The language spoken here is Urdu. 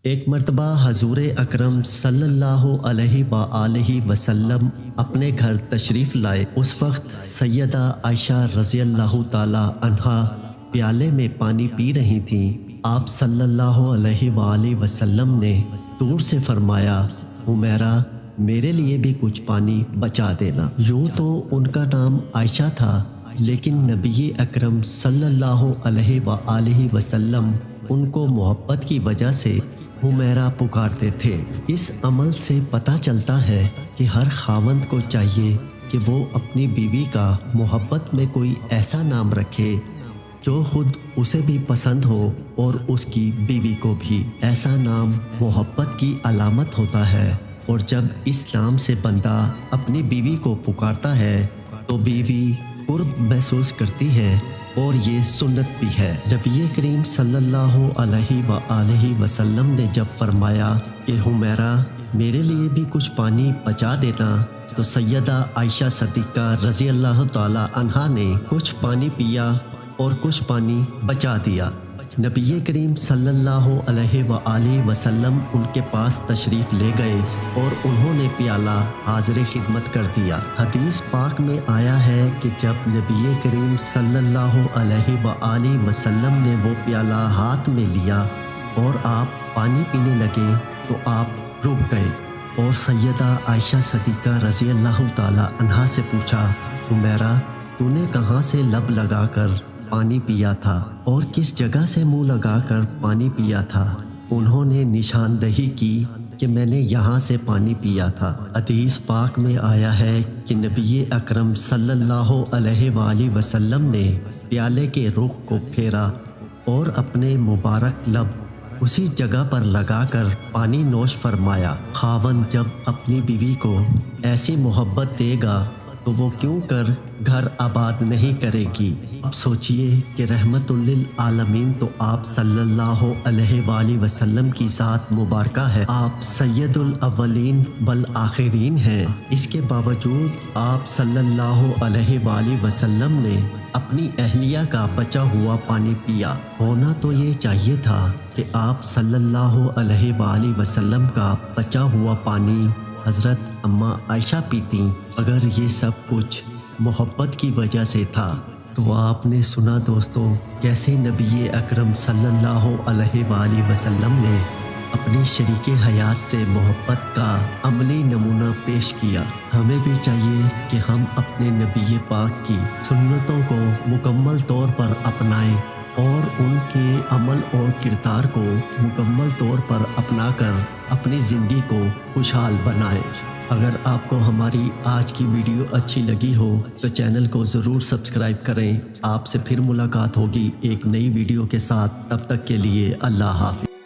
ایک مرتبہ حضور اکرم صلی اللہ علیہ وآلہ وسلم اپنے گھر تشریف لائے۔ اس وقت سیدہ عائشہ رضی اللہ تعالی عنہا پیالے میں پانی پی رہی تھیں۔ آپ صلی اللہ علیہ وآلہ وسلم نے دور سے فرمایا، حمیرہ میرے لیے بھی کچھ پانی بچا دینا۔ یوں تو ان کا نام عائشہ تھا، لیکن نبی اکرم صلی اللہ علیہ وآلہ وسلم ان کو محبت کی وجہ سے حمیرہ پکارتے تھے۔ اس عمل سے پتہ چلتا ہے کہ ہر خاوند کو چاہیے کہ وہ اپنی بیوی کا محبت میں کوئی ایسا نام رکھے جو خود اسے بھی پسند ہو اور اس کی بیوی کو بھی۔ ایسا نام محبت کی علامت ہوتا ہے، اور جب اس نام سے بندہ اپنی بیوی کو پکارتا ہے تو بیوی قرب محسوس کرتی ہے، اور یہ سنت بھی ہے۔ نبی کریم صلی اللہ علیہ وآلہ وسلم نے جب فرمایا کہ حمیرہ میرے لیے بھی کچھ پانی بچا دینا، تو سیدہ عائشہ صدیقہ رضی اللہ تعالی عنہا نے کچھ پانی پیا اور کچھ پانی بچا دیا۔ نبی کریم صلی اللہ علیہ وآلہ وسلم ان کے پاس تشریف لے گئے اور انہوں نے پیالہ حاضر خدمت کر دیا۔ حدیث پاک میں آیا ہے کہ جب نبی کریم صلی اللہ علیہ وآلہ وسلم نے وہ پیالہ ہاتھ میں لیا اور آپ پانی پینے لگے تو آپ رک گئے اور سیدہ عائشہ صدیقہ رضی اللہ تعالی عنہا سے پوچھا، حمیرہ تو نے کہاں سے لب لگا کر پانی پیا تھا اور کس جگہ سے منہ لگا کر پانی پیا تھا؟ انہوں نے نشاندہی کی کہ میں نے یہاں سے پانی پیا تھا۔ حدیث پاک میں آیا ہے کہ نبی اکرم صلی اللہ علیہ وآلہ وسلم نے پیالے کے رخ کو پھیرا اور اپنے مبارک لب اسی جگہ پر لگا کر پانی نوش فرمایا۔ خاوند جب اپنی بیوی کو ایسی محبت دے گا تو وہ کیوں کر گھر آباد نہیں کرے گی؟ اب سوچئے کہ رحمت للعالمین تو آپ صلی اللہ علیہ وآلہ وسلم کی ذات مبارکہ ہے، آپ سید الاولین والآخرین ہیں۔ اس کے باوجود آپ صلی اللہ علیہ وآلہ وسلم نے اپنی اہلیہ کا بچا ہوا پانی پیا۔ ہونا تو یہ چاہیے تھا کہ آپ صلی اللہ علیہ وآلہ وسلم کا بچا ہوا پانی حضرت اماں عائشہ پیتیں۔ اگر یہ سب کچھ محبت کی وجہ سے تھا تو آپ نے سنا دوستو کیسے نبی اکرم صلی اللہ علیہ وآلہ وسلم نے اپنی شریک حیات سے محبت کا عملی نمونہ پیش کیا۔ ہمیں بھی چاہیے کہ ہم اپنے نبی پاک کی سنتوں کو مکمل طور پر اپنائیں اور ان کے عمل اور کردار کو مکمل طور پر اپنا کر اپنی زندگی کو خوشحال بنائیں۔ اگر آپ کو ہماری آج کی ویڈیو اچھی لگی ہو تو چینل کو ضرور سبسکرائب کریں۔ آپ سے پھر ملاقات ہوگی ایک نئی ویڈیو کے ساتھ، تب تک کے لیے اللہ حافظ۔